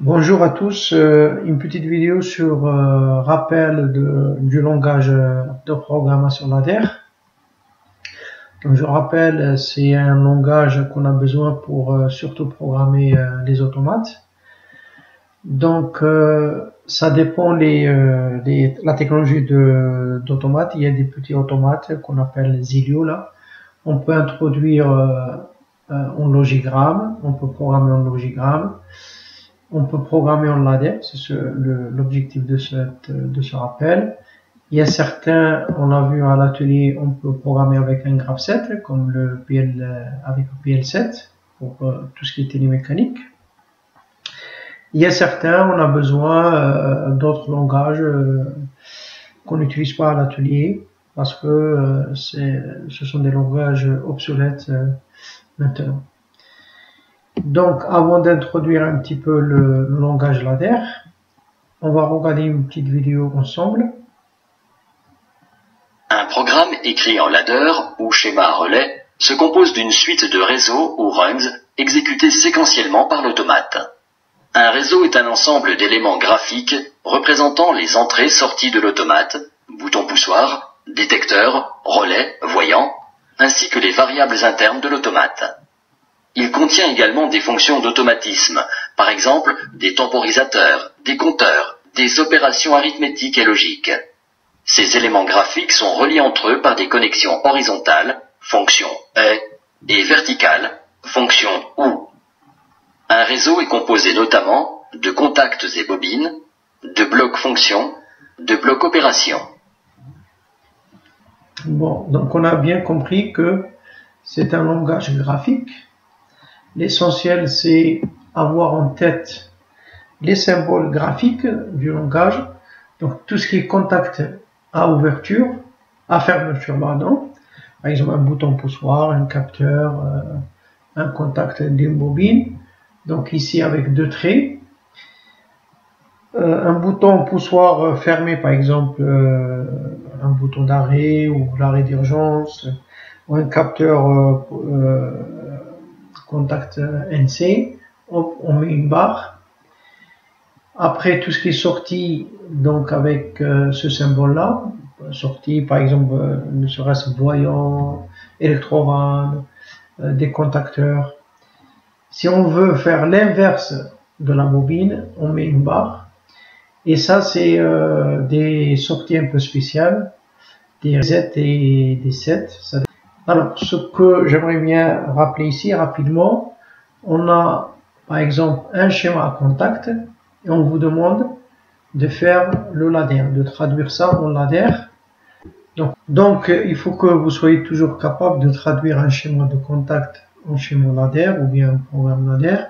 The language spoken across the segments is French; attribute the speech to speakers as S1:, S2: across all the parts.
S1: Bonjour à tous, une petite vidéo sur rappel du langage de programmation ladder. Donc je rappelle, c'est un langage qu'on a besoin pour surtout programmer les automates. Donc ça dépend la technologie d'automates. Il y a des petits automates qu'on appelle les Zilio là. On peut introduire en logigramme, on peut programmer en logigramme. On peut programmer en ladder, c'est l'objectif de ce rappel. Il y a certains, on l'a vu à l'atelier, on peut programmer avec un graph 7, comme avec le PL7, pour tout ce qui est télémécanique. Il y a certains, on a besoin d'autres langages qu'on n'utilise pas à l'atelier, parce que ce sont des langages obsolètes maintenant. Donc, avant d'introduire un petit peu le langage ladder, on va regarder une petite vidéo ensemble.
S2: Un programme écrit en ladder ou schéma relais se compose d'une suite de réseaux ou rungs exécutés séquentiellement par l'automate. Un réseau est un ensemble d'éléments graphiques représentant les entrées-sorties de l'automate, bouton poussoir, détecteur, relais, voyant, ainsi que les variables internes de l'automate. Il contient également des fonctions d'automatisme, par exemple des temporisateurs, des compteurs, des opérations arithmétiques et logiques. Ces éléments graphiques sont reliés entre eux par des connexions horizontales, fonction et verticales, fonction OU. Un réseau est composé notamment de contacts et bobines, de blocs fonctions, de blocs opérations.
S1: Bon, donc on a bien compris que c'est un langage graphique. L'essentiel, c'est avoir en tête les symboles graphiques du langage. Donc, tout ce qui est contact à ouverture, à fermeture, pardon. Par exemple, un bouton poussoir, un capteur, un contact d'une bobine. Donc, ici, avec deux traits. Un bouton poussoir fermé, par exemple, un bouton d'arrêt ou l'arrêt d'urgence, ou un capteur contact NC, on met une barre. Après, tout ce qui est sorti, donc avec ce symbole-là, sorti par exemple, ne serait-ce voyant, électrovanne, des contacteurs. Si on veut faire l'inverse de la bobine, on met une barre. Et ça, c'est des sorties un peu spéciales, des resets et des sets. Alors, ce que j'aimerais bien rappeler ici rapidement, on a par exemple un schéma à contact et on vous demande de faire le ladder, de traduire ça en ladder. Donc il faut que vous soyez toujours capable de traduire un schéma de contact en schéma ladder ou bien un programme ladder.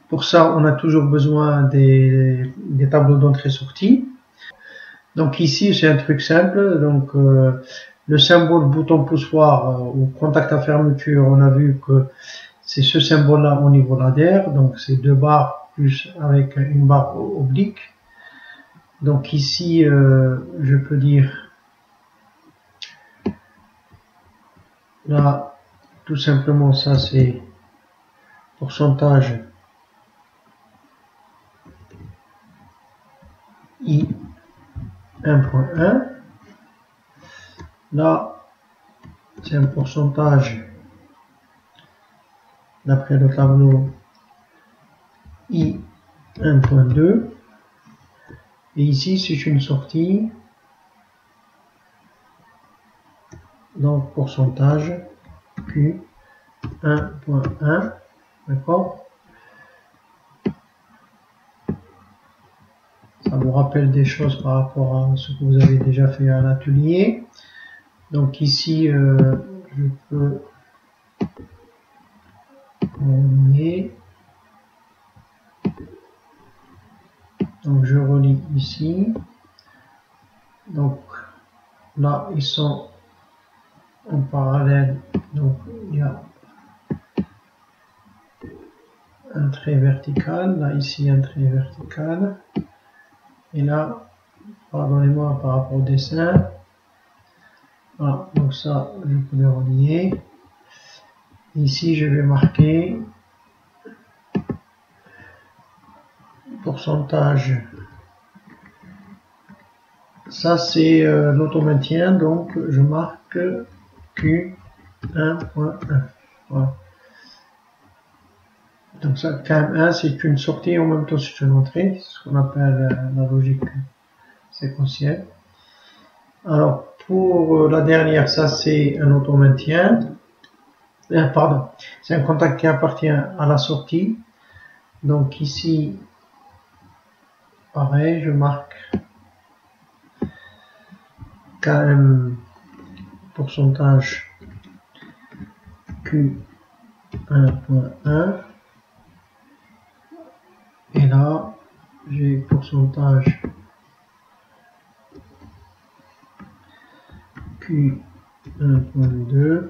S1: Pour ça, on a toujours besoin des tableaux d'entrée-sortie. Donc ici, c'est un truc simple. Donc le symbole bouton poussoir ou contact à fermeture, on a vu que c'est ce symbole-là au niveau ladder. Donc c'est deux barres plus avec une barre oblique. Donc ici, je peux dire là, tout simplement, ça c'est pourcentage I 1.1. Là, c'est un pourcentage, d'après le tableau, I 1.2. Et ici, c'est une sortie. Donc, pourcentage Q 1.1. D'accord? Ça vous rappelle des choses par rapport à ce que vous avez déjà fait à l'atelier. Donc ici, je peux relier. Donc je relie ici. Donc là, ils sont en parallèle. Donc il y a un trait vertical. Là, ici, un trait vertical. Et là, pardonnez-moi par rapport au dessin. Voilà, donc ça, je peux le relier. Ici, je vais marquer pourcentage, ça c'est l'auto-maintien, donc je marque Q1.1. Voilà. Donc ça, KM1 c'est une sortie, en même temps c'est une entrée, ce qu'on appelle la logique séquentielle. Alors pour la dernière, ça c'est un auto-maintien, pardon, c'est un contact qui appartient à la sortie. Donc ici, pareil, je marque KM pourcentage Q1.1 et là j'ai pourcentage Q1.2,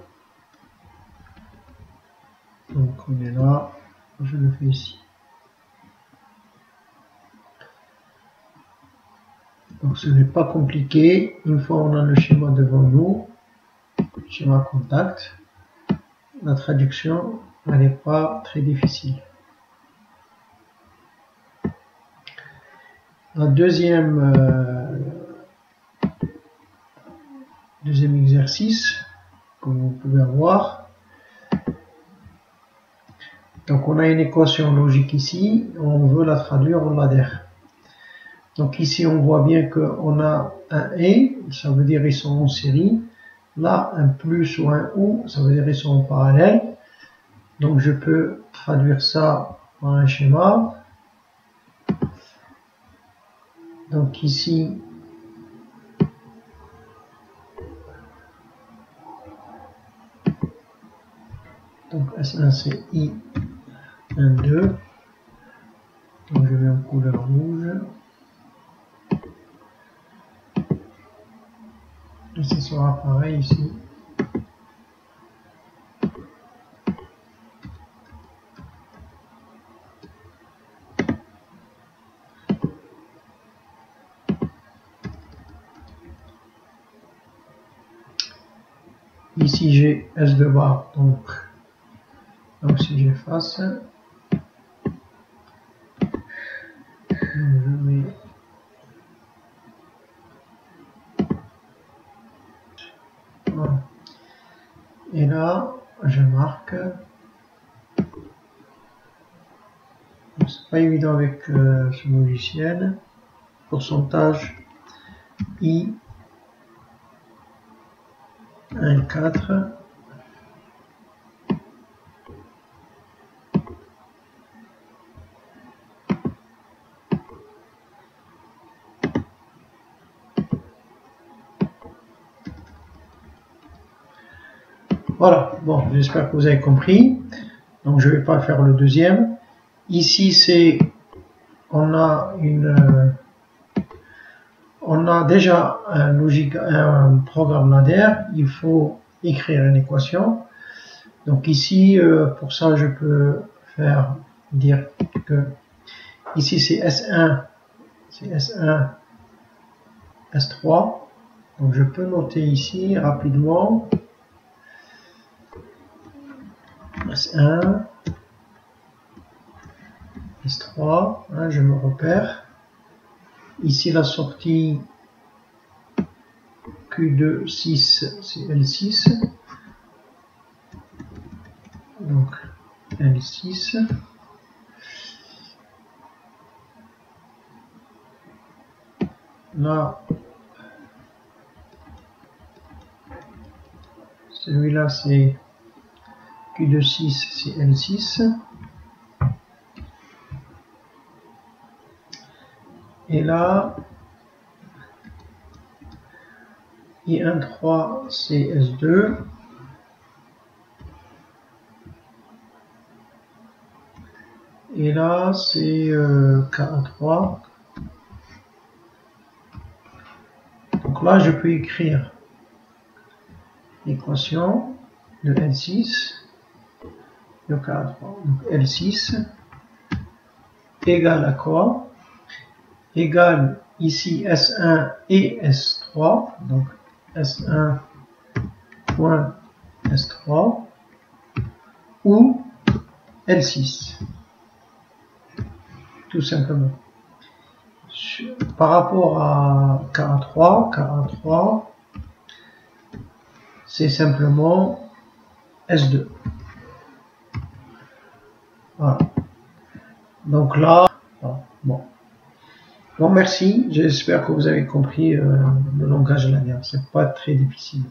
S1: donc on est là, je le fais ici. Donc ce n'est pas compliqué, une fois on a le schéma devant nous, schéma contact, la traduction elle n'est pas très difficile. La deuxième exercice, comme vous pouvez voir, donc on a une équation logique ici, on veut la traduire en ladder. Donc ici on voit bien qu'on a un et, ça veut dire ils sont en série, là un plus ou un ou, ça veut dire ils sont en parallèle. Donc je peux traduire ça en un schéma. Donc ici, donc S1 c'est I12, donc je vais en couleur rouge. Et ce sera pareil ici. Ici j'ai S2 bar, donc si j'efface, je mets voilà. Et là je marque, c'est pas évident avec ce logiciel, pourcentage I 1,4. Voilà, bon, j'espère que vous avez compris. Donc je ne vais pas faire le deuxième. Ici c'est, on a déjà un programme ladder. Il faut écrire une équation. Donc ici, pour ça, je peux dire que ici c'est S1, S3. Donc je peux noter ici rapidement S1, S3, hein, je me repère. Ici la sortie Q2, 6, c'est L6. Donc L6. Là, celui-là c'est Q2, 6, c'est L6. Et là, I13 c'est S2. Et là, c'est K3. Donc là, je peux écrire l'équation de L6 de K3. Donc L6 égale à quoi? Égale ici S1 et S3. Donc S1 point S3 ou L6. tout simplement. Par rapport à KA3, c'est simplement S2. Voilà. Donc là, bon. Bon, merci. J'espère que vous avez compris le langage lanien. C'est pas très difficile.